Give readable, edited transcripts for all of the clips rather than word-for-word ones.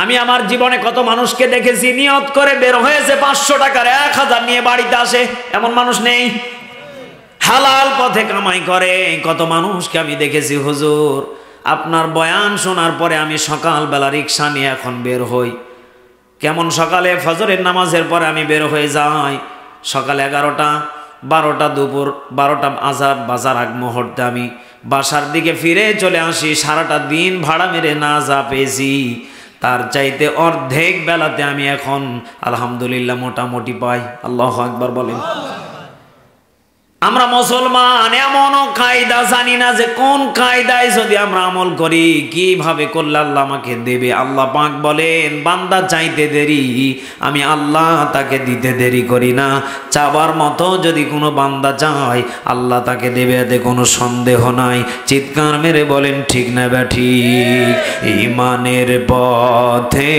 আমি আমার জীবনে কত মানুষকে দেখেছি নিয়ত করে বের হয়েছে 500 টাকার 1000 নিয়ে বাড়িতে আসে, এমন মানুষ নেই? হালাল পথে কামাই করে কত মানুষকে আমি দেখেছি। হুজুর আপনার বয়ান শোনার পরে আমি সকালবেলা রিক্সা নিয়ে এখন বের হই। কেমন সকালে ফজরের নামাজের পরে আমি বের হয়ে যাই, সকাল 11টা 12টা দুপুর 12টা বাজার আগ মুহূর্তে আমি বাসার দিকে ফিরে চলে আসি। সারাটা দিন ভাড়া মেরে না যা পেয়েছি তার চাইতে অর্ধেক বেলাতে আমি এখন আলহামদুলিল্লাহ মোটামুটি পাই। আল্লাহু আকবার বলেন। আমরা মুসলমান এমনও কায়দা জানি না যে কোন কায়দায় যদি আমরা আমল করি কিভাবে করলে আল্লাহ আমাকে দেবে। আল্লাহ পাক বলেন বান্দা চাইতে দেরি, আমি আল্লাহ তাকে দিতে দেরি করি না। চাবার মতো যদি কোনো বান্দা চায় আল্লাহ তাকে দেবে, এতে কোনো সন্দেহ নাই। চিৎকার মেরে বলেন ঠিক না ব্যাঠিক? ঈমানের পথে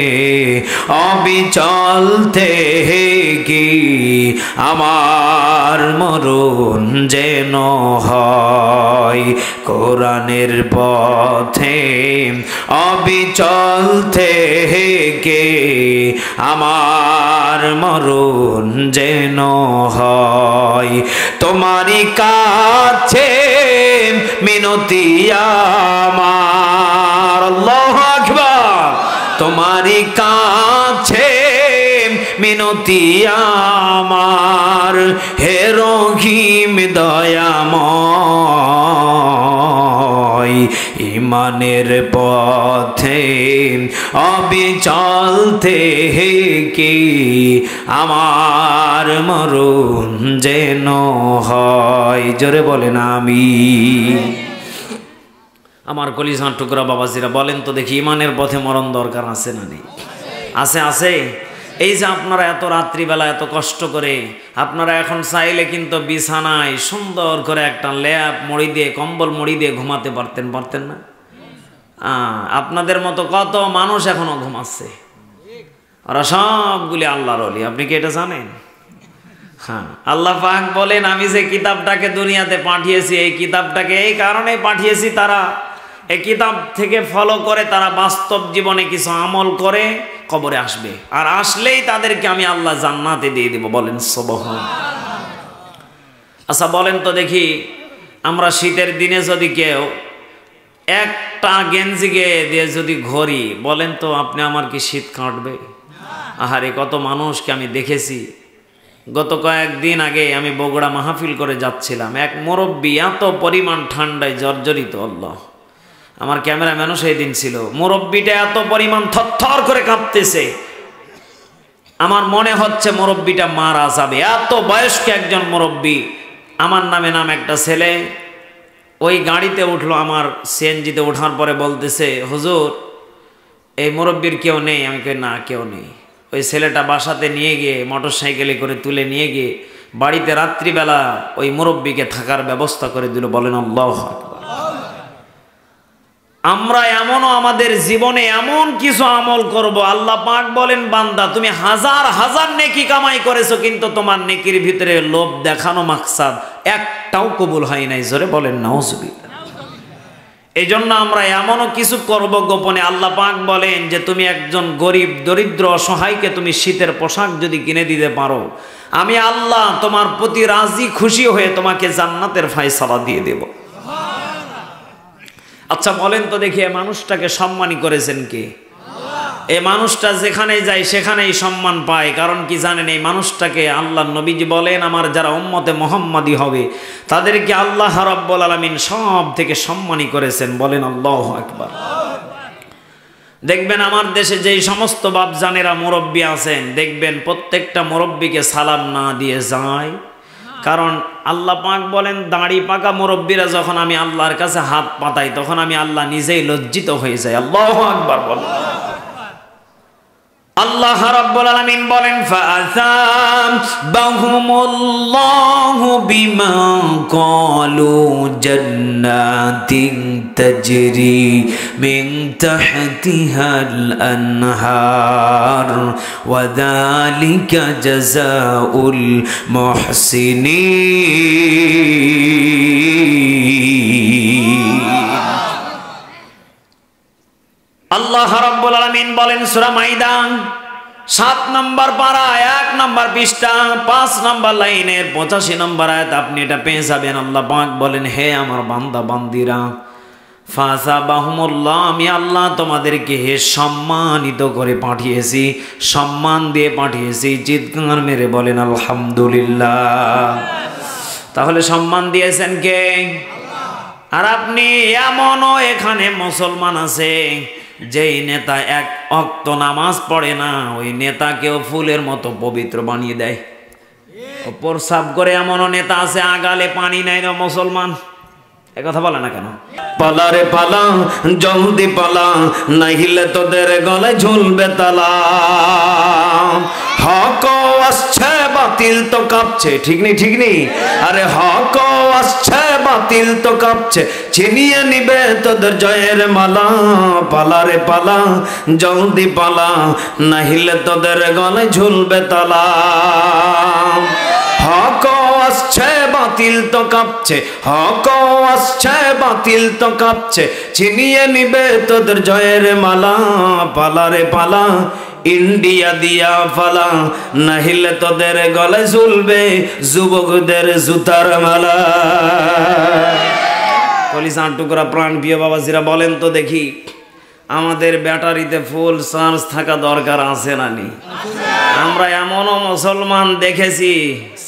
অবিচল থেকে আমার মরণ যেন হয়, কোরআনের পথে অবিচল থেকে আমার মরণ যেন হয়। তোমারই কাছে মিনতি আমার, আল্লাহু আকবার, তোমারই কাছে মিনতি আমার, হে রহিম দয়াময়। ঈমানের পথে অবিচল থেকে আমার মরণ যেন হয়। জোরে বলেন আমিন। আমার কলিজার টুকরা বাবাজিরা বলেন তো দেখি, ঈমানের পথে মরণ দরকার আছে না নেই? আছে, আছে। এই যে আপনারা এত রাত্রিবেলা এত কষ্ট করে আপনারা এখন চাইলে কিন্তু বিছানায় সুন্দর করে একটা ল্যাপ মুড়ি দিয়ে কম্বল মুড়ি দিয়ে ঘুমাতে পারতেন, পারতেন না? আপনাদের মতো কত মানুষ এখনো ঘুমাচ্ছে, ওরা সবগুলি আল্লাহর ওলি। আপনি কি এটা জানেন? হ্যাঁ, আল্লাহ পাক বলেন আমি যে কিতাবটাকে দুনিয়াতে পাঠিয়েছি এই কিতাবটাকে এই কারণে পাঠিয়েছি, তারা এই কিতাব থেকে ফলো করে তারা বাস্তব জীবনে কিছু আমল করে কবরে আসবে, আর আসলেই তাদেরকে আমি আল্লাহ জান্নাতে দিয়ে দেব। বলেন সুবহান। আচ্ছা বলেন তো দেখি, আমরা শীতের দিনে যদি কেউ একটা গেঞ্জিকে দিয়ে যদি ঘড়ি, বলেন তো আপনি আমার কি শীত কাটবে? আহারে কত মানুষকে আমি দেখেছি। গত কয়েকদিন আগে আমি বগুড়া মাহফিল করে যাচ্ছিলাম, এক মুরব্বী এত পরিমাণ ঠান্ডায় জর্জরিত, আল্লাহ, আমার ক্যামেরাম্যানও সেই দিন ছিল। মুরব্বীটা এত পরিমাণ থরথর করে কাঁপতেছে, আমার মনে হচ্ছে মুরব্বীটা মারা যাবে। এত বয়স্ক একজন মুরব্বী, আমার নামে নাম একটা ছেলে ওই গাড়িতে উঠলো, আমার সিএনজিতে ওঠার পরে বলতেছে হুজুর এই মুরব্বীর কেউ নেই? আমি কই না কেউ নেই। ওই ছেলেটা বাসাতে নিয়ে গিয়ে মোটর সাইকেলে করে তুলে নিয়ে গিয়ে বাড়িতে রাত্রিবেলা ওই মুরব্বীকে থাকার ব্যবস্থা করে দিল। বলেন আল্লাহু আকবার। আমরা এমনও আমাদের জীবনে এমন কিছু আমল করব, আল্লাহ পাক বলেন বান্দা তুমি হাজার হাজার নেকি কামাই করেছো কিন্তু তোমার নেকির ভিতরে লোভ দেখানো মাকসাদ একটাও কবুল হয় নাই। জোরে বলেন নাউজুবিল্লাহ। এই জন্য আমরা এমনও কিছু করব গোপনে। আল্লাহ পাক বলেন যে তুমি একজন গরিব দরিদ্র অসহায়কে তুমি শীতের পোশাক যদি কিনে দিতে পারো, আমি আল্লাহ তোমার প্রতি রাজি খুশি হয়ে তোমাকে জান্নাতের ফয়সালা দিয়ে দেব। আচ্ছা বলেন তো দেখি, এই মানুষটাকে সম্মানী করেছেন কে? এই মানুষটা যেখানে যায় সেখানেই সম্মান পায়। কারণ কি জানেন, এই মানুষটাকে আল্লাহ নবীজি বলেন আমার যারা উম্মতে মুহাম্মাদি হবে তাদেরকে আল্লাহ রাব্বুল আলামিন সব থেকে সম্মানী করেছেন। বলেন আল্লাহু আকবার। দেখবেন আমার দেশে যেই সমস্ত বাপজানেরা মুরব্বী আছেন, দেখবেন প্রত্যেকটা মুরব্বীকে সালাম না দিয়ে যায়। কারণ আল্লাহ পাক বলেন দাড়ি পাকা মুরব্বীরা যখন আমি আল্লাহর কাছে হাত পাতাই তখন আমি আল্লাহ নিজেই লজ্জিত হয়ে যাই। আল্লাহু আকবার বলেন। আল্লাহ রাব্বুল আলামিন বলেন ফাআযাবাহুমুল্লাহু বিমা ক্বালু জান্নাতিন তাজরি মিন তাহতিহাল আনহার ওয়া যালিকা জাযাউল মুহসিনিন। আল্লাহ রাব্বুল আলামিন বলেন সূরা মাইদা 7 নম্বর পারা 1 নম্বর পৃষ্ঠা 5 নম্বর লাইনের 85 নম্বর আয়াত, আপনি এটা পেয়ে যাবেন। আল্লাহ পাক বলেন, হে আমার বান্দা বান্দিরা, ফাসাবাহুমুল্লাহ, আমি আল্লাহ তোমাদেরকে হে সম্মানিত করে পাঠিয়েছি, সম্মান দিয়ে পাঠিয়েছি। চিৎকার মেরে বলেন আলহামদুলিল্লাহ। তাহলে সম্মান দিয়েছেন কে? আর আপনি এমনও এখানে মুসলমান আছে যেই নেতা এক ওয়াক্ত নামাজ পড়ে না, ওই নেতাকেও ফুলের মতো পবিত্র বানিয়ে দেয়। প্রসাব করে এমনও নেতা আছে, আগালে পানি নেয় না মুসলমান। কথা বলে না কেন? পালা রে পালা, জলদি পালা, নাহিলে তোদের গলায় ঝুলবে তালা। হক আসছে বাতিল তো কাঁপছে, ঠিক নেই ঠিক নেই? আরে হক আসছে বাতিল তো কাঁপছে, ছিনিয়ে নিবে তোদের জয়ের মালা। পালা রে পালা, জলদি পালা, নাহিলে তোদের গলায় ঝুলবে তালা। হক আসছে বাতিল তো কাঁপছে, হক আসছে বাতিল তো কাঁপছে, ছিনিয়ে নিবে তোদের জয়ের মালা। পালা রে পালা, ইন্ডিয়া দিয়া ফালা, নাহিলে তোদের গলায় ঝুলবে যুবকদের জুতার মালা। কলিজার টুকরা প্রাণ প্রিয় বাবাজিরা, বলেন তো দেখি, আমাদের ব্যাটারিতে ফুল চার্জ থাকা দরকার আছে না নি? আমরা এমনও মুসলমান দেখেছি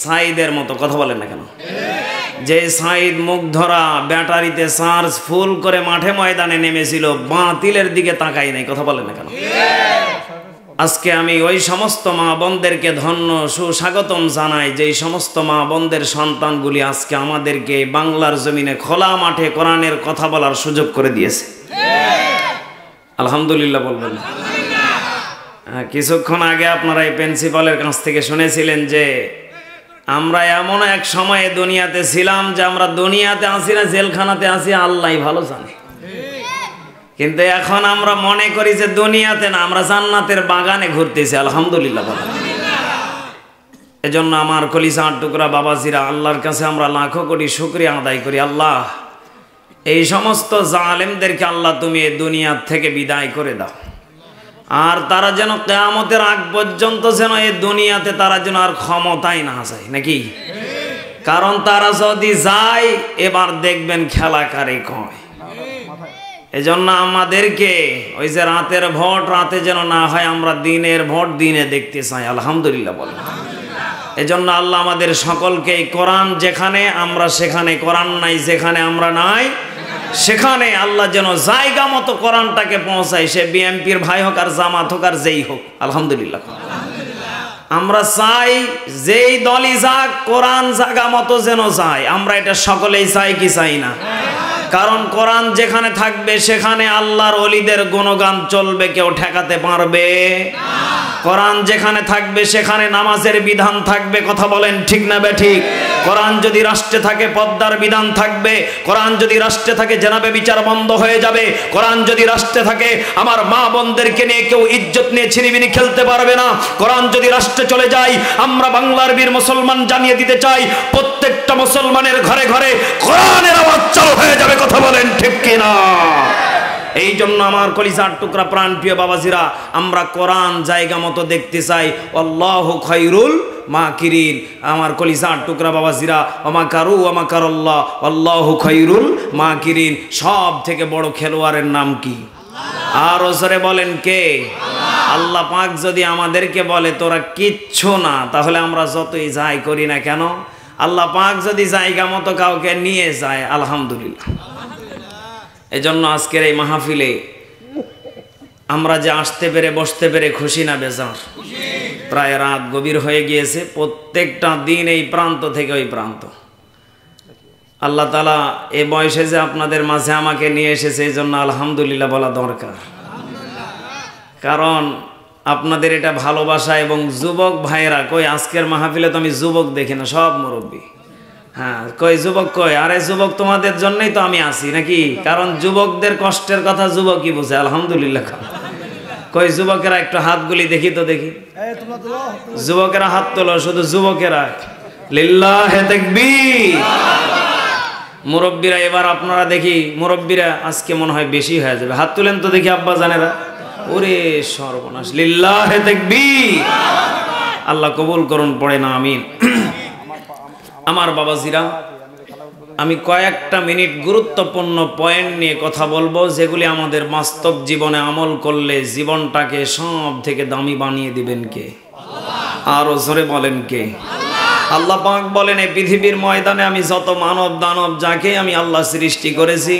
সাইদের মতো, কথা বলেন না কেন, যে সাইদ মুখ ধরা ব্যাটারিতে চার্জ ফুল করে মাঠে ময়দানে নেমেছিল, বাতিলের দিকে তাকাই নাই। কথা বলেন না কেন? আজকে আমি ওই সমস্ত মা বোনদেরকে ধন্য সুস্বাগতম জানাই, যেই সমস্ত মা বোনদের সন্তানগুলি আজকে আমাদেরকে বাংলার জমিনে খোলা মাঠে কোরআনের কথা বলার সুযোগ করে দিয়েছে। আলহামদুলিল্লাহ বলবেন। কিছুক্ষণ আগে আপনারা এই প্রিন্সিপালের কাছ থেকে শুনেছিলেন যে আমরা এমন এক সময়ে দুনিয়াতে ছিলাম যে আমরা দুনিয়াতে আসি না জেলখানাতে আসি, আল্লাহ ভালো জানে। কিন্তু এখন আমরা মনে করি যে দুনিয়াতে না, আমরা জান্নাতের বাগানে ঘুরতেছি। আলহামদুলিল্লাহ। এজন্য আমার কলিজার টুকরা বাবাজিরা, আল্লাহর কাছে আমরা লাখো কোটি শুকরিয়া আদায় করি। আল্লাহ, এই সমস্ত জালেমদেরকে আল্লাহ তুমি এই দুনিয়া থেকে বিদায় করে দাও, আর তারা যেন কিয়ামতের আগ পর্যন্ত যেন এই দুনিয়াতে তারা যেন আর ক্ষমতাই না যায় নাকি। কারণ তারা যদি যায়, এবার দেখবেন খেলা কারে কয়। এজন্য আমাদেরকে ওই যে রাতের ভোট রাতে যেন না হয়, আমরা দিনের ভোট দিনে দেখতে চাই। আলহামদুলিল্লাহ বলেন। এজন্য আল্লাহ আমাদের সকলকে কোরআন যেখানে আমরা সেখানে, কোরআন নাই যেখানে আমরা নাই সেখানে, আল্লাহ যেন জায়গা মতো কোরআনটাকে পৌঁছায়। সে বিএনপির ভাই হোক আর জামাত হোক আর যেই হোক। আলহামদুলিল্লাহ। আমরা চাই যেই দলই যাক, কোরআন জায়গা মতো যেন যায়। আমরা এটা সকলেই চাই কি চাই না? কারণ কোরআন যেখানে থাকবে সেখানে আল্লাহর ওলিদের গুণগান চলবে, কেউ ঠেকাতে পারবে না। কোরআন যেখানে থাকবে সেখানে নামাজের বিধান থাকবে। কথা বলেন ঠিক না বেঠিক? কোরআন যদি রাষ্ট্রে থাকে পর্দার বিধান থাকবে। কোরআন যদি রাষ্ট্রে থাকে জেনাবে বিচার বন্ধ হয়ে যাবে। কোরআন যদি রাষ্ট্রে থাকে আমার মা বোনদেরকে নিয়ে কেউ ইজ্জত নিয়ে ছিনিমিনি খেলতে পারবে না। কোরআন যদি রাষ্ট্রে চলে যায়, আমরা বাংলার বীর মুসলমান জানিয়ে দিতে চাই, প্রত্যেকটা মুসলমানের ঘরে ঘরে কোরআনের আওয়াজ চালু হয়ে যাবে। কথা বলেন ঠিক কিনা? এই জন্য আমার কলিজার টুকরা প্রাণ প্রিয় বাবাজিরা, আমরা কোরআন জায়গা মতো দেখতে চাই। আল্লাহু খায়রুল মাকিরিন। আমার কলিজার টুকরা বাবাজিরা, ওমাকারু ওমাকারাল্লাহ আল্লাহু খায়রুল মাকিরিন। সব থেকে বড় খেলোয়াড়ের নাম কি? আর ওসরে বলেন কে? আল্লাহ পাক যদি আমাদেরকে বলে তোরা কিচ্ছু না, তাহলে আমরা যতই যাই করি না কেন, আল্লাহ পাক যদি জায়গা মতো কাউকে নিয়ে যায়, আলহামদুলিল্লাহ। এজন্য আজকের এই মাহফিলে আমরা যে আসতে পেরে বসতে পেরে খুশি না বেজার? প্রায় রাত গভীর হয়ে গিয়েছে। প্রত্যেকটা দিন এই প্রান্ত থেকে ওই প্রান্ত আল্লাহ তাআলা এই বয়সে যে আপনাদের মাঝে আমাকে নিয়ে এসেছে, এই জন্য আলহামদুলিল্লাহ বলা দরকার। কারণ আপনাদের এটা ভালোবাসা। এবং যুবক ভাইয়েরা কই, আজকের মাহফিলে তো আমি যুবক দেখি না, সব মুরব্বী। হ্যাঁ, কই যুবক কই? আরে যুবক তোমাদের জন্যই তো আমি আছি নাকি? কারণ যুবকদের কষ্টের কথা যুবকই বুঝে। আলহামদুলিল্লাহ। কই যুবকেরা একটু হাতগুলি দেখি তো, দেখি যুবকেরা হাত তোলো, শুধু যুবকেরা। লিল্লাহে তাকবীর। মুরব্বীরা এবার আপনারা দেখি, মুরব্বীরা আজকে মনে হয় বেশি হয়ে যাবে, হাত তুলেন তো দেখি আব্বা জানেরা। ওরে সর্বনাশ, লিল্লাহে তাকবীর। আল্লাহ কবুল করুন, পড়ে না আমিন। আমার বাবাজিরা, আমি কয়েকটা মিনিট গুরুত্বপূর্ণ পয়েন্ট নিয়ে কথা বলবো, যেগুলি আমাদের বাস্তব জীবনে আমল করলে জীবনটাকে সব থেকে দামি বানিয়ে দিবেন কে? আরো জোরে বলেন কে? আল্লাহ পাক বলেন, এই পৃথিবীর ময়দানে আমি যত মানব দানব যাকে আমি আল্লাহ সৃষ্টি করেছি,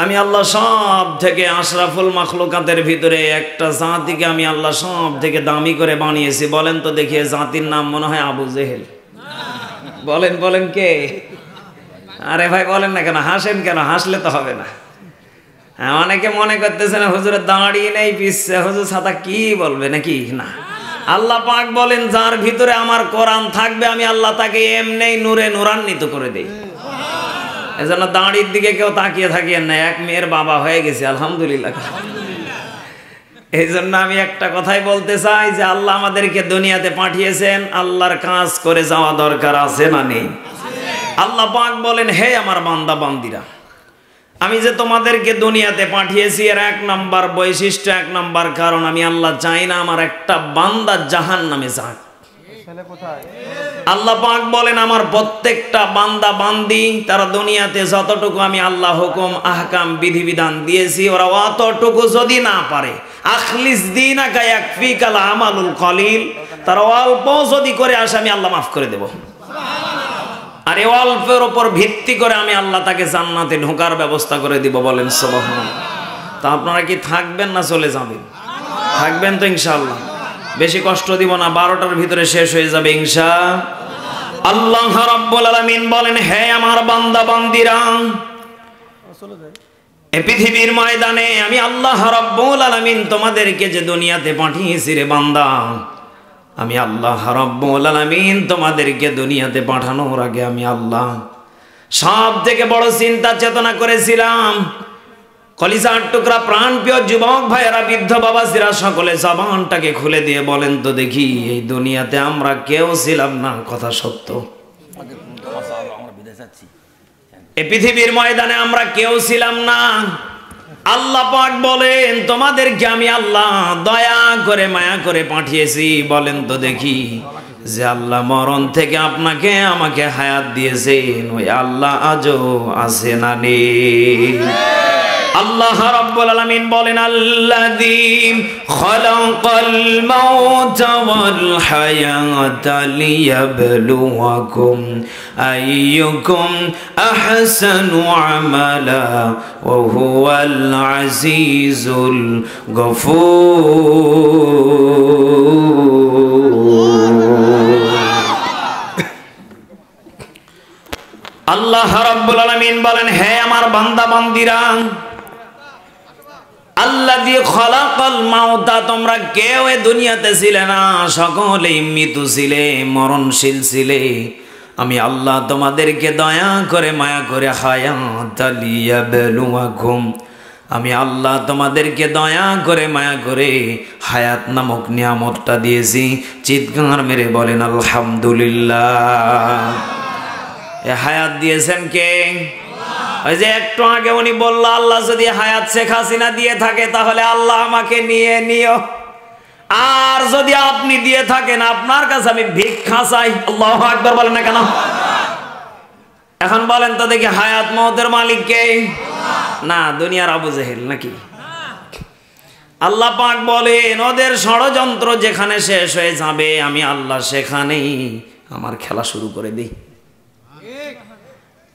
আমি আল্লাহ সব থেকে আশরাফুল মাখলুকাতের ভিতরে একটা জাতিকে আমি আল্লাহ সব থেকে দামি করে বানিয়েছি। বলেন তো দেখি, জাতির নাম মনে হয় আবু জেহেল। বলেন বলেন কে? আরে ভাই বলেন না কেন, হাসেন কেন? হাসলে তো হবে না। হ্যাঁ, অনেকে মনে করতেছে না হুজুরের দাঁড়িয়ে নেই পিছছে, হুজুর ছাতা কি বলবে নাকি? না, আল্লাহ পাক বলেন যার ভিতরে আমার কোরআন থাকবে আমি আল্লাহ তাকে এমনি নূরে নূরান্বিত করে দেই। এজন্য দাঁড়ির দিকে কেউ তাকিয়ে থাকিয়েন না, এক মেয়ের বাবা হয়ে গেছে আলহামদুলিল্লাহ। এই জন্য আমি একটা কথাই বলতে চাই যে আল্লাহ আমাদেরকে দুনিয়াতে পাঠিয়েছেন, আল্লাহর কাজ করে যাওয়া দরকার আছে না নেই? আল্লাহ পাক বলেন, হে আমার বান্দা বান্দিরা, আমি যে তোমাদেরকে দুনিয়াতে পাঠিয়েছি এর এক নাম্বার বৈশিষ্ট্য, এক নাম্বার কারণ, আমি আল্লাহ চাই না আমার একটা বান্দা জাহান্নামে যাক। আল্লাহ পাক বলেন, আমার প্রত্যেকটা বান্দা বান্দি তারা দুনিয়াতে যতটুকু আমি আল্লাহ হুকুম আহকাম বিধিবিধান দিয়েছি, ওরা অতটুকু যদি না পারে, আখলিস দীনাকা ইয়াকফিকাল আমালুল কলিল, তারা অল্প যদি করে আসে আমি আল্লাহ মাফ করে দেব। আর এই অল্পের উপর ভিত্তি করে আমি আল্লাহ তাকে জান্নাতে ঢোকার ব্যবস্থা করে দিব। বলেন সুবহানাল্লাহ। তা আপনারা কি থাকবেন না চলে যাবেন? থাকবেন তো ইনশাআল্লাহ। বেশি কষ্ট দিব না, 12টার ভিতরে শেষ হয়ে যাবে ইনশাআল্লাহ। আল্লাহ রাব্বুল আলামিন বলেন, হে আমার বান্দা বান্দিরা, এই পৃথিবীর ময়দানে আমি আল্লাহ রাব্বুল আলামিন তোমাদেরকে যে দুনিয়াতে পাঠিয়েছি রে বান্দা, আমি আল্লাহ রাব্বুল আলামিন তোমাদেরকে দুনিয়াতে পাঠানোর আগে আমি আল্লাহ সব থেকে বড় চিন্তা চেতনা করেছিলাম। কলিজার টুকরা প্রাণ প্রিয় যুবক ভাইয়েরা, বৃদ্ধ বাবাজিরা, সকলে জবানটাকে খুলে দিয়ে বলেন তো দেখি, এই দুনিয়াতে আমরা কেউ ছিলাম না, কথা সত্য? এই পৃথিবীর ময়দানে আমরা কেউ ছিলাম না। আল্লাহ পাক বলেন, তোমাদেরকে আমি আল্লাহ দয়া করে মায়া করে পাঠিয়েছি। বলেন তো দেখি, যে আল্লাহ মরণ থেকে আপনাকে আমাকে হায়াত দিয়েছেন, ওই আল্লাহ আজও আছে না নেই? আল্লাহ রাব্বুল আলামিন বলেন, আল্লাযী খালাকাল মাউতা ওয়াল হায়াতা লিয়াবলুয়াকুম আইয়ুকুম আহসানু আমালা ওয়া হুয়াল আজিজুল গফুর। আল্লাহ রাব্বুল আলামিন বলেন, হে আমার বান্দা বান্দিরা, আল্লাযী খালাকাল মাউতা, তোমরা কেউ এ দুনিয়াতে ছিলে না, সকলেই মৃত্যু ছিলে, মরণশীল ছিলে। আমি আল্লাহ তোমাদেরকে দয়া করে মায়া করে হায়াত লিয়াবলুয়াকুম, আমি আল্লাহ তোমাদেরকে দয়া করে মায়া করে হায়াত নামক নিয়ামতটা দিয়েছি। চিৎকার মেরে বলেন আলহামদুলিল্লাহ। এ হায়াত দিয়েছেন কে? ওই যে একটু আগে উনি বলল, আল্লাহ যদি হায়াত শেখ হাসিনা দিয়ে থাকে তাহলে আল্লাহ আমাকে নিয়ে নিও, আর যদি আপনি দিয়ে থাকেন আপনার কাছে আমি ভিক্ষা চাই। আল্লাহু আকবার বলেন না কেন? এখন বলেন তো দেখি, হায়াত মওতের মালিক কে? না, দুনিয়ার আবু জেহেল নাকি? আল্লাহ পাক বলেন, ওদের ষড়যন্ত্র যেখানে শেষ হয়ে যাবে আমি আল্লাহ সেখানেই আমার খেলা শুরু করে দিই।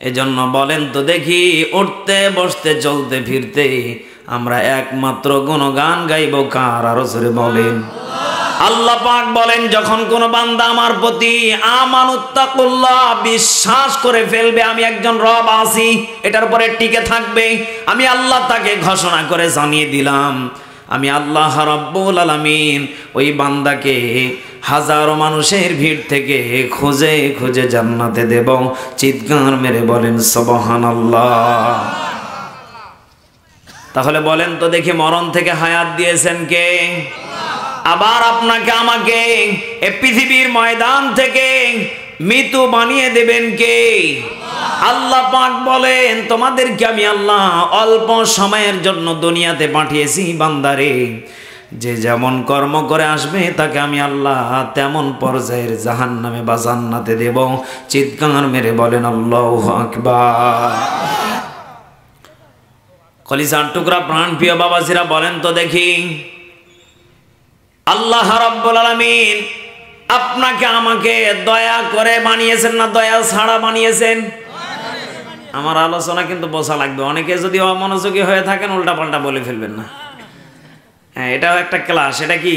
এজন্য বলেন তো দেখি, উঠতে বসতে চলতে ফিরতে আমরা একমাত্র গুণগান গাইব কার? আরো জোরে বলেন। আল্লাহ পাক বলেন, যখন কোন বান্দা আমার প্রতি আমানুত্তাকুল্লাহ বিশ্বাস করে ফেলবে, আমি একজন রব আছি, এটার উপরে টিকে থাকবে, আমি আল্লাহ তাকে ঘোষণা করে জানিয়ে দিলাম, আমি আল্লাহ রাব্বুল আলামিন ওই বান্দাকে হাজারো মানুষের ভিড় থেকে খুঁজে খুঁজে জান্নাতে দেব। চিৎকার মেরে বলেন সুবহানাল্লাহ। তাহলে বলেন তো দেখি, মরণ থেকে হায়াত দিয়েছেন কে? আবার আপনাকে আমাকে এ পৃথিবীর ময়দান থেকে মৃত্যু বানিয়ে দেবেন কে? আল্লাহ পাক বলেন, তোমাদেরকে আমি আল্লাহ অল্প সময়ের জন্য দুনিয়াতে পাঠিয়েছি বান্দারে, যে যেমন কর্ম করে আসবে তাকে আমি আল্লাহ তেমন পর্যায়ের জাহান্নামে বা জান্নাতে দেব। চিৎকার মেরে বলেন আল্লাহু আকবার। কলিজার টুকরা প্রাণ প্রিয় বাবাজিরা বলেন তো দেখি, আল্লাহ রাব্বুল আলামিন আপনাকে আমাকে দয়া করে বানিয়েছেন না দয়া ছাড়া বানিয়েছেন? আমার আলোচনা কিন্তু বোঝা লাগবে। অনেকে যদি অমনোযোগী হয়ে থাকেন উল্টা পাল্টা বলে ফেলবেন না। হ্যাঁ, এটাও একটা ক্লাস। এটা কি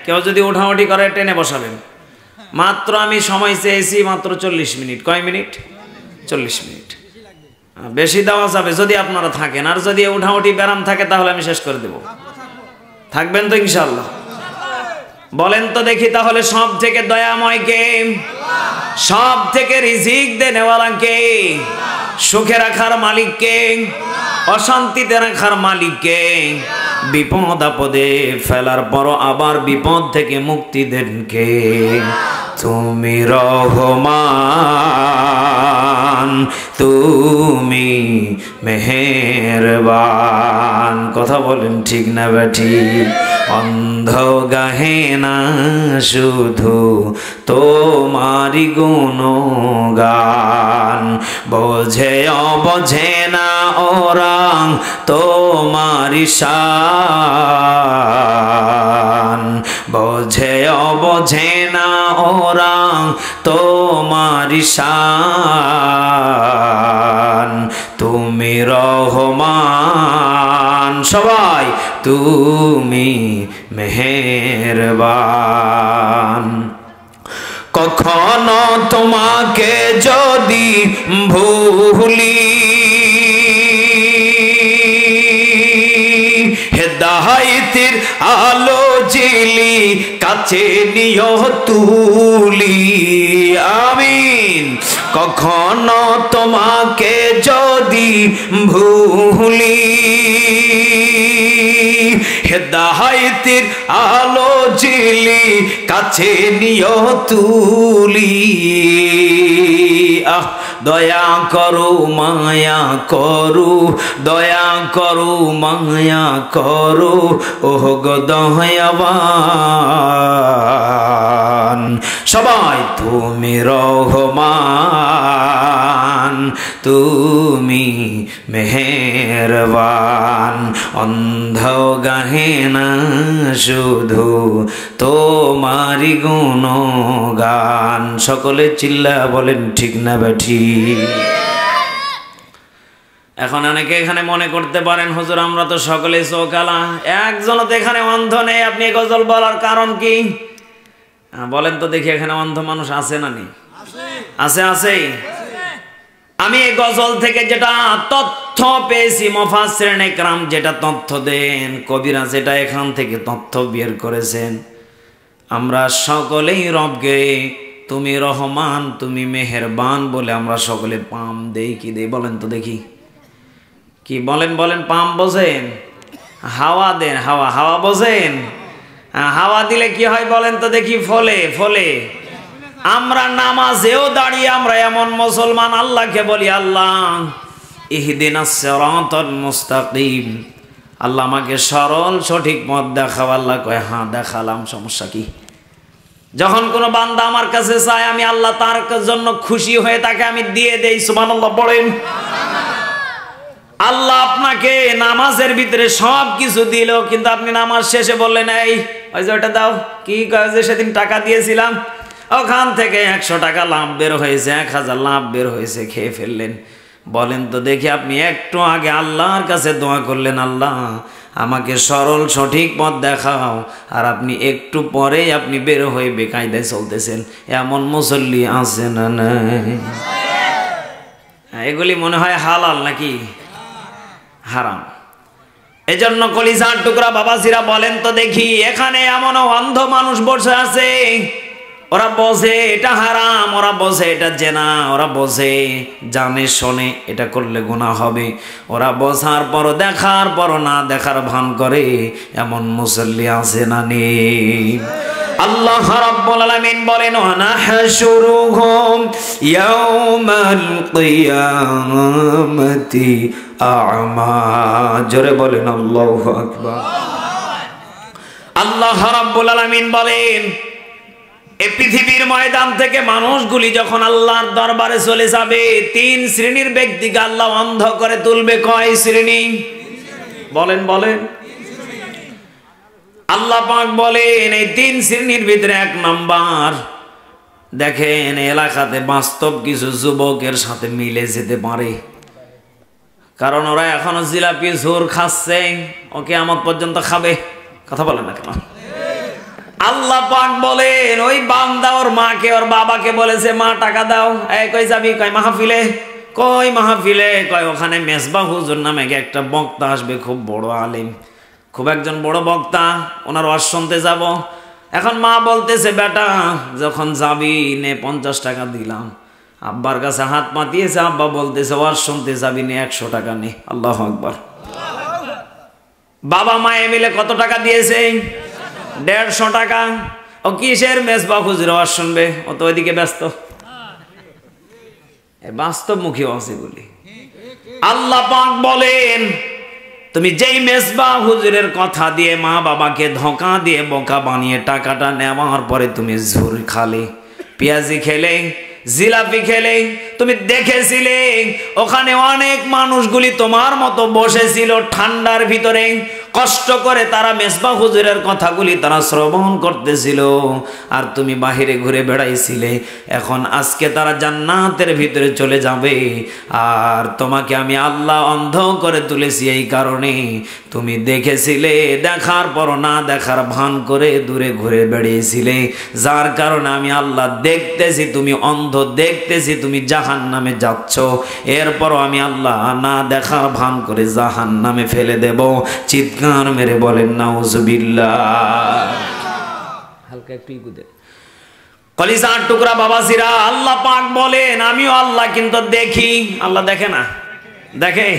কেউ যদি উঠাউঠি করে টেনে বসাবেন। মাত্র আমি সময় চেয়েছি মাত্র 40 মিনিট। কয় মিনিট? 40 মিনিট। বেশি দেওয়া যাবে যদি আপনারা থাকেন, আর যদি উঠাউঠি ব্যারাম থাকে তাহলে আমি শেষ করে দেব। থাকবেন তো ইনশাআল্লাহ? বলেন তো দেখি, তাহলে সব থেকে দয়াময় কে? সব থেকে রিজিক দেনেওয়ালা কে? সুখে রাখার মালিক কে? অশান্তিতে রাখার মালিক কে? বিপদ আপদে ফেলার পর আবার বিপদ থেকে মুক্তি দেন কে? তুমি রহমান, তুমি মেহেরবান। কথা বলেন ঠিক না বেঠিক? অন্ধ গাহে না শুধু তোমারি গুণগান, বোঝে অবোঝে না ওরা তোমারি শান, বোঝে অবোঝে না ওরা তোমারি শান। তুমি রহমান, সবাই তুমি মেহেরবান। কখনো তোমাকে যদি ভুলি, হেদায়েতের আলো জিলি কাছে নিও তুলি। আমিন। কখনো তোমাকে যদি ভুলি, হেদায়েতের আলো জিলি কাছে নিও তুলি। দয়া করো মায়া করো, দয়া করো মায়া করো, ওহ গো দয়াবান। সবাই তুমি রহমান, তুমি মেহেরবান। অন্ধ গাহে না শুধু তোমারি গুণগান। সকলে চিল্লা বলেন ঠিক না বেঠি? এখন অনেকে এখানে মনে করতে পারেন, হুজুর আমরা তো সকলে চোখালা, একজনও তো এখানে অন্ধ নেই, আপনি গজল বলার কারণ কি? বলেন তো দেখি, এখানে অন্ধ মানুষ আছে না নেই? আছে, আছে। আমি এই গজল থেকে যেটা তথ্য পেয়েছি, মুফাসসিরিনে কেরাম যেটা তথ্য দেন, কবিরা যেটা এখান থেকে তথ্য বের করেছেন, আমরা সকলেই রবকে তুমি রহমান, তুমি মেহেরবান বলে আমরা সকলে পাম দেই। কি দেই বলেন তো দেখি? কি বলেন? বলেন। পাম বোঝেন? হাওয়া দেন। হাওয়া, হাওয়া বোঝেন? হাওয়া দিলে কি হয় বলেন তো দেখি? ফলে, ফলে। আমরা নামাজেও দাঁড়িয়ে আমরা এমন মুসলমান আল্লাহকে বলি, আল্লাহ ইহদিনাস সিরাতাল মুস্তাকিম, আল্লাহ আমাকে সরল সঠিক পথ দেখাও। আল্লাহ কয় হ্যাঁ দেখালাম, সমস্যা কি? যখন কোনো বান্দা আমার কাছে চায়, আমি আল্লাহ তার জন্য খুশি হয়ে তাকে আমি দিয়ে দেই। সুবহানাল্লাহ পড়েন। আল্লাহ আপনাকে নামাজের ভিতরে সব কিছু দিল, কিন্তু আপনি নামাজ শেষে বললেন এই ওই যে ওটা দাও। কি কাজে সেদিন টাকা দিয়েছিলাম, ওখান থেকে 100 টাকা লাভ বের হয়েছে, 1000 লাভ বের হয়েছে, খেয়ে ফেললেন। বলেন তো দেখি, আপনি একটু আগে আল্লাহর কাছে দোয়া করলেন, আল্লাহ আমাকে সরল সঠিক পথ দেখাও, আর আপনি একটু পরেই আপনি বের হয়ে বেকায়দায় চলতেছেন। এমন মুসল্লি আছে না নাই? এগুলি মনে হয় হালাল নাকি হারাম? এজন্য কলিজার টুকরা বাবাজিরা বলেন তো দেখি, এখানে এমন অন্ধ মানুষ বসে আছে, ওরা বোঝে এটা হারাম, ওরা বোঝে এটা জেনা, ওরা বোঝে জানে শোনে এটা করলে গুনাহ হবে, ওরা বোঝার পর দেখার পর না দেখার ভান করে। এমন মুসল্লি আছে না নেই? আল্লাহ রাব্বুল আলামিন বলেন ওয়ানাহশুরুহুম ইয়াউমাল কিয়ামাতি আ'মা। জোরে বলেন আল্লাহু আকবার। আল্লাহ রাব্বুল আলামিন বলেন এই পৃথিবীর ময়দান থেকে মানুষগুলি যখন আল্লাহর দরবারে চলে যাবে, তিন শ্রেণীর ব্যক্তিকে আল্লাহ অন্ধ করে তুলবে। কয় শ্রেণী? বলেন বলেন। আল্লাহ পাক বলেন এই তিন শ্রেণীর ভিতরে এক নাম্বার, দেখেন এলাকাতে বাস্তব কিছু যুবকের সাথে মিলে যেতে পারে, কারণ ওরা এখনো জিলাপি ঝোর খাচ্ছে, ওকে কিয়ামত পর্যন্ত খাবে। কথা বলেন না কেন? আল্লাহ পাক বলেন ওই বান্দা ওর মাকে ওর বাবাকে বলেছে মা টাকা দাও, এই কই যাবি? কয় মাহফিলে। কই মাহফিলে? কয় ওখানে মেজবা হুজুর নামে একটা বক্তা আসবে, খুব বড় আলেম, খুব একজন বড় বক্তা, ওনার ওয়াজ শুনতে যাব। এখন মা বলতেছে বেটা যখন যাবি নে 50 টাকা দিলাম। আব্বার কাছে হাত পাতিয়েছে, আব্বা বলতেছে ওয়াজ শুনতে যাবি নে 100 টাকা নে। আল্লাহু আকবার। বাবা মায়ে মিলে কত টাকা দিয়েছে? 150 টাকা। ও কিসের মেজবা হুজুর ওয়াজ শুনবে? ও তো ওইদিকে ব্যস্ত। বাস্তবমুখী আছে বলি। আল্লাহ পাক বলেন তুমি যেই মেজবা হুজুরের কথা দিয়ে মা বাবাকে ধোঁকা দিয়ে বোকা বানিয়ে টাকাটা নেওয়ার পরে তুমি ঝুর খালে, পেঁয়াজি খেলে, জিলাপি খেলে, তুমি দেখেছিলে ওখানে অনেক মানুষগুলি তোমার মতো বসেছিল ঠান্ডার ভিতরে, কষ্ট করে তারা মেজবা হুজুরের কথাগুলি তারা শ্রবণ করতেছিল, আর তুমি বাহিরে ঘুরে বেড়াইছিলে। এখন আজকে তারা জান্নাতের ভিতরে চলে যাবে, আর তোমাকে আমি আল্লাহ অন্ধ করে তুলেছি এই কারণে তুমি দেখেছিলে, দেখার পর না দেখার ভান করে দূরে ঘুরে বেড়িয়েছিলে, যার কারণে আমি আল্লাহ দেখতেছি তুমি অন্ধ, দেখতেছি তুমি জাহান্নামে যাচ্ছ, এরপরও আমি আল্লাহ না দেখার ভান করে জাহান্নামে ফেলে দেব। চিৎকার মেরে বলেন নাউজুবিল্লাহ। হালকা একটু ইগুদে কলিজার টুকরা বাবাজিরা, আল্লাহ পাক বলেন আমিও আল্লাহ কিন্তু দেখি। আল্লাহ দেখে না? দেখে।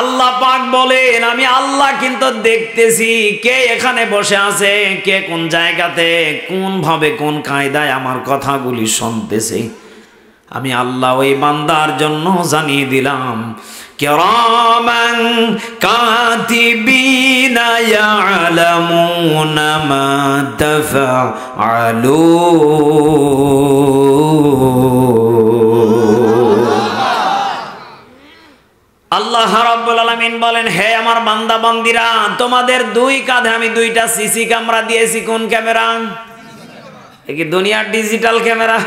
আল্লাহ পাক বলেন আমি আল্লাহ কিন্তু দেখতেছি কে এখানে বসে আছে, কে কোন জায়গাতে, কোন ভাবে, কোন কায়দায় আমার কথাগুলি শুনতেছে। আমি আল্লাহ ওই বান্দার জন্য জানিয়ে দিলাম কিরামান কাতিবিনা ইয়ালামুনা মা তাফআলুন। আল্লাহ রাব্বুল আলামিন বলেন হে আমার বান্দা বান্দিরা, তোমাদের দুই কাঁধে আমি দুইটা সিসি ক্যামেরা দিয়েছি। কোন ক্যামেরা? এ কি দুনিয়ার ডিজিটাল ক্যামেরা?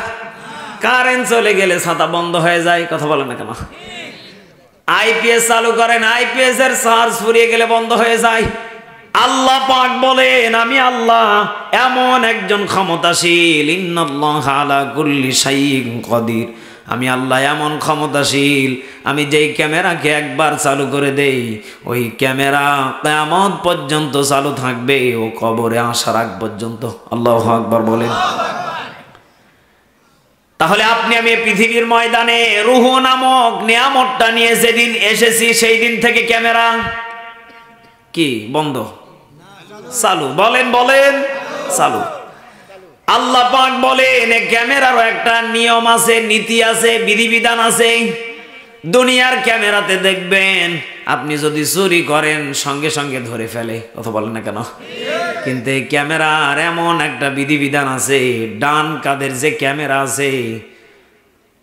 কারেন্ট চলে গেলে ছাতা বন্ধ হয়ে যায়। কথা বলেন না কেন? আইপিএস চালু করেন, আইপিএস এর চার্জ ফুরিয়ে গেলে বন্ধ হয়ে যায়। আল্লাহ পাক বলেন আমি আল্লাহ এমন একজন ক্ষমতাশীল, ইন্নাল্লাহা আলা কুল্লি শাইইন কাদির। আমি আল্লাহ এমন ক্ষমতাশীল, আমি যেই ক্যামেরাকে একবার চালু করে দেই ওই ক্যামেরা কিয়ামত পর্যন্ত চালু থাকবে, ও কবরে আসার আগ পর্যন্ত। আল্লাহু আকবার বলেন। তাহলে আপনি আমি পৃথিবীর ময়দানে রূহ নামক নিয়ামতটা নিয়ে যেদিন এসেছি সেই দিন থেকে ক্যামেরা কি বন্ধ? চালু। বলেন বলেন চালু। আল্লাহ পাক বলেন ক্যামেরারও একটা নিয়ম আছে, নীতি আছে, বিধিবিধান আছে। দুনিয়ার ক্যামেরাতে দেখবেন আপনি যদি চুরি করেন সঙ্গে সঙ্গে ধরে ফেলে। কথা বলেন না কেন? কিন্তু এই ক্যামেরার এমন একটা বিধিবিধান আছে, ডান কাঁধের যে ক্যামেরা আছে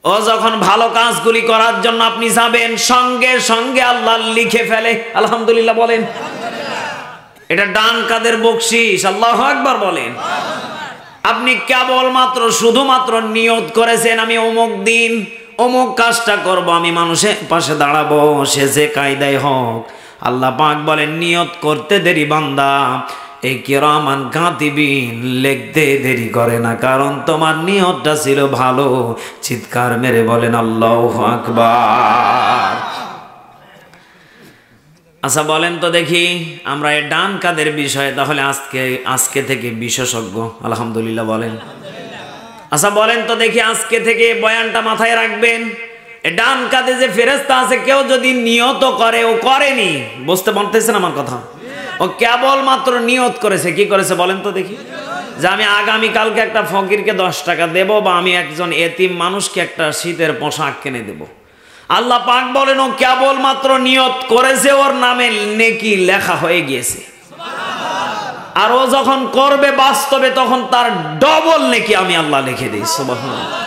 ও যখন ভালো কাজগুলি করার জন্য আপনি যাবেন সঙ্গে সঙ্গে আল্লাহ লিখে ফেলে। আলহামদুলিল্লাহ বলেন। এটা ডান কাঁধের বকশিশ। আল্লাহু আকবার বলেন। আপনি কেবলমাত্র শুধুমাত্র নিয়ত করেছেন আমি অমুক দিন অমুক কাজটা করব, আমি মানুষের পাশে দাঁড়াবো, সে যে কায়দায় হোক। আল্লাহ পাক বলেন নিয়ত করতে দেরি বান্দা, এই কিরামান কাতিবিন লিখতে দেরি করে না, কারণ তোমার নিয়তটা ছিল ভালো। চিৎকার মেরে বলেন আল্লাহু আকবার। আচ্ছা বলেন তো দেখি, আমরা এই ডান কাদের বিষয়ে তাহলে আজকে থেকে বিশেষজ্ঞ। আলহামদুলিল্লাহ বলেন। আচ্ছা বলেন তো দেখি, আজকে থেকে বয়ানটা মাথায় রাখবেন। ডান কাঁধে যে ফেরেশতা আছে কেউ যদি নিয়ত করে, ও করেনি, বুঝতে পারতেছেন আমার কথা? ও কেবল মাত্র নিয়ত করেছে। কি করেছে বলেন তো দেখি? যে আমি আগামীকালকে একটা ফকিরকে 10 টাকা দেব, বা আমি একজন এতিম মানুষকে একটা শীতের পোশাক কিনে দেব। আল্লাহ পাক বলেন ও কেবলমাত্র নিয়ত করেছে, ওর নামে নেকি লেখা হয়ে গিয়েছে। আর ও যখন করবে বাস্তবে তখন তার ডবল নেকি আমি আল্লাহ লিখে দিই। সুবহানাল্লাহ।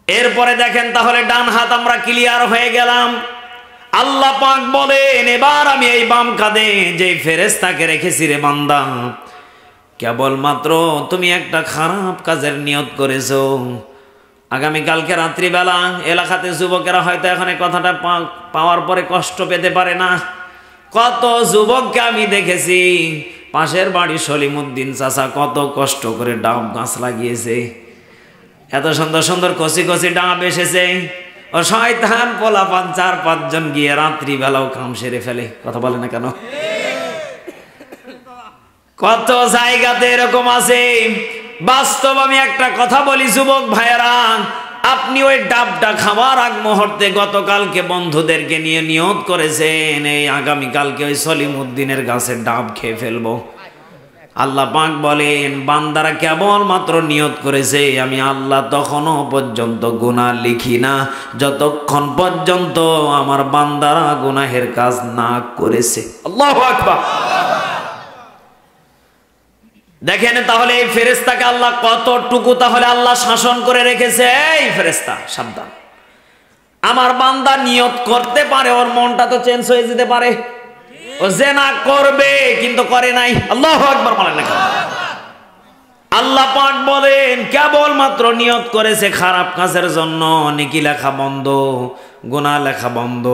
এরপরে দেখেন, তাহলে ডান হাত আমরা ক্লিয়ার হয়ে গেলাম। আল্লাহ পাক বলেন এবার আমি এই বাম কাঁধে যে ফেরেশতাকে রেখেছি রে বান্দা, কেবলমাত্র তুমি একটা খারাপ কাজের নিয়ত করেছো। আগামীকালকে রাত্রিবেলা এলাকাতে যুবকেরা হয়তো এখন এই কথাটা পাওয়ার পরে কষ্ট পেতে পারে না। কত যুবককে আমি দেখেছি, পাশের বাড়ি সলিমুদ্দিন চাচা কত কষ্ট করে ডাব গাছ লাগিয়েছে, এত সুন্দর সুন্দর কচি কচি ডাব এসেছে। ও শয়তান পোলাপান 4-5 জন গিয়ে রাত্রিবেলাও কাম সেরে ফেলে। কথা বলে না কেন? কত জায়গাতে এরকম আছে। বাস্তব আমি একটা কথা বলি যুবক ভাইয়েরা, আপনি ওই ডাবটা খাবার আগ মুহূর্তে গতকালকে বন্ধুদেরকে নিয়ে নিয়ত করেছেন এই আগামীকালকে ওই সলিমুদ্দিনের গাছের ডাব খেয়ে ফেলবো। আল্লাহ পাক বলেন বান্দারা কেবলমাত্র নিয়ত করেছে, আমি আল্লাহ তখনও পর্যন্ত গুনাহ লিখি না যতক্ষণ পর্যন্ত আমার বান্দারা গুনাহের কাজ না করেছে। আল্লাহু আকবার। দেখেন তাহলে এই ফেরেশতাকে আল্লাহ কতটুকু তাহলে আল্লাহ শাসন করে রেখেছে। এই ফেরেশতা সাবধান, আমার বান্দা নিয়ত করতে পারে, ওর মনটা তো চেঞ্জ হয়ে যেতে পারে, ও জিনা করবে কিন্তু করে নাই। আল্লাহু আকবার বলেন না। আল্লাহ পাক বলেন কেবলমাত্র নিয়ত করেছে খারাপ কাজের জন্য, নেকি লেখা বন্ধ, গুনাহ লেখা বন্ধ,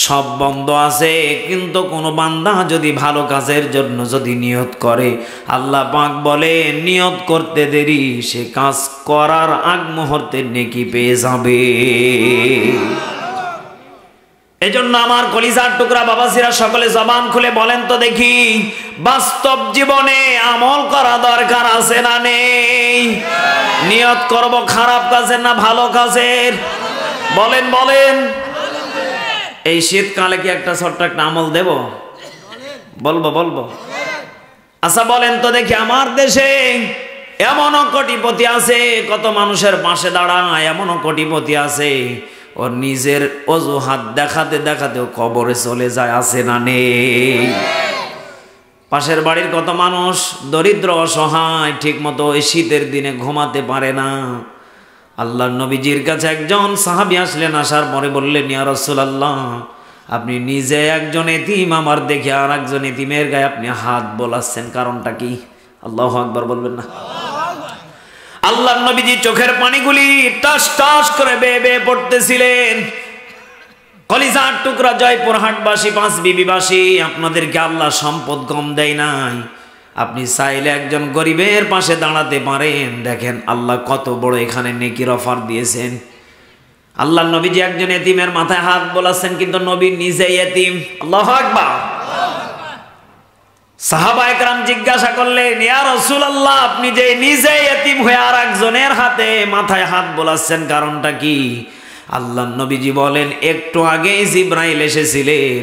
সব বন্ধ আছে। কিন্তু কোনো বান্দা যদি ভালো কাজের জন্য যদি নিয়ত করে, আল্লাহ পাক বলেন নিয়ত করতে দেরি, সে কাজ করার আগ মুহূর্তে নেকি পেয়ে যাবে। এজন্য আমার কলিজার টুকরা বাবাজিরা সকলে জবান খুলে বলেন তো দেখি, বাস্তব জীবনে আমল করা দরকার আছে না নেই? নিয়ত করব খারাপ কাজের না ভালো কাজের? বলেন বলেন। এই শীতকালে কি একটা ছোট্ট একটা আমল দেব? বলবো। আচ্ছা বলেন তো দেখি, আমার দেশে এমনও কোটিপতি আছে, কত মানুষের পাশে দাঁড়ায়, এমনও কোটিপতি আছে ওর নিজের অজুহাত দেখাতে দেখাতেও কবরে চলে যায়, আছে না নেই? পাশের বাড়ির কত মানুষ দরিদ্র অসহায়, ঠিক মতো ওই শীতের দিনে ঘুমাতে পারে না। আল্লাহর নবীজির কাছে একজন সাহাবী আসলেন, আসার পরে বললেন ইয়া রাসূলুল্লাহ, আপনি নিজে একজন এতিম, আমার দেখে আর একজন এতিমের গায়ে আপনি হাত বোলাচ্ছেন, কারণটা কি? আল্লাহু আকবার বলবেন না? আল্লাহর নবীজি চোখের পানিগুলি টাস টাস করে বেয়ে বেয়ে পড়তেছিলেন। কলিজার টুকরা জয়পুরহাটবাসী, পাঁচ বিবিবাসী, আপনাদেরকে আল্লাহ সম্পদ কম দেয় নাই। আপনি চাইলে একজন গরিবের পাশে দাঁড়াতে পারেন। দেখেন আল্লাহ কত বড় এখানে নেকির অফার দিয়েছেন। আল্লাহর নবীজি একজন এতিমের মাথায় হাত বোলাচ্ছেন, কিন্তু নবী নিজেই এতিম। আল্লাহু আকবার। সাহাবা একরাম জিজ্ঞাসা করলেন ইয়া রাসূলুল্লাহ, আপনি যে নিজে এতিম হয়ে আর একজনের হাতে মাথায় হাত বোলাচ্ছেন, কারণটা কি? আল্লাহর নবীজি বলেন একটু আগেই জিবরাইল এসেছিলেন,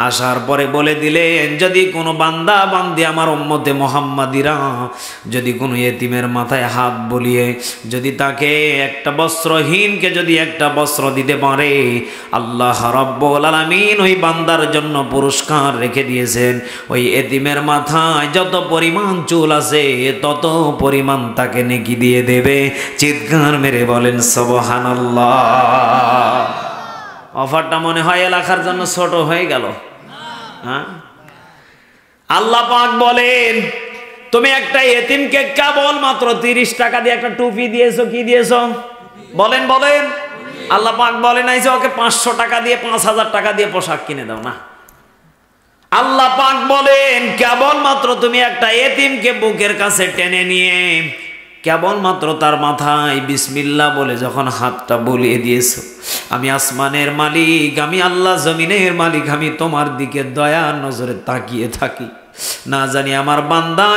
আসার পরে বলে দিলেন যদি কোনো বান্দা বান্দি আমার উম্মতে মুহাম্মাদিরা যদি কোনো এতিমের মাথায় হাত বলিয়ে যদি তাকে একটা বস্ত্রহীনকে যদি একটা বস্ত্র দিতে পারে, আল্লাহ রাব্বুল আলামিন ওই বান্দার জন্য পুরস্কার রেখে দিয়েছেন। ওই এতিমের মাথায় যত পরিমাণ চুল আছে তত পরিমাণ তাকে নেকি দিয়ে দেবে। চিৎকার মেরে বলেন সুবহানাল্লাহ। অফারটা মনে হয় এলাকার জন্য ছোট হয়ে গেল। হ্যাঁ, আল্লাহ পাক বলেন তুমি একটা এতিমকে কেবল মাত্র 30 টাকা দিয়ে একটা টুপি দিয়েছো, কি দিয়েছো? বলেন বলেন। আল্লাহ পাক বলে নাই যে ওকে 500 টাকা দিয়ে 5000 টাকা দিয়ে পোশাক কিনে দাও না। আল্লাহ পাক বলেন কেবল মাত্র তুমি একটা এতিমকে বুকের কাছে টেনে নিয়ে কেবলমাত্র তার মাথায় বিসমিল্লাহ বলে যখন হাতটা বুলিয়ে দিয়েছো, আমি আসমানের মালিক, আমি আল্লাহ জমিনের মালিক, আমি তোমার দিকে দয়ার নজরে তাকিয়ে থাকি, না জানি আমার বান্দা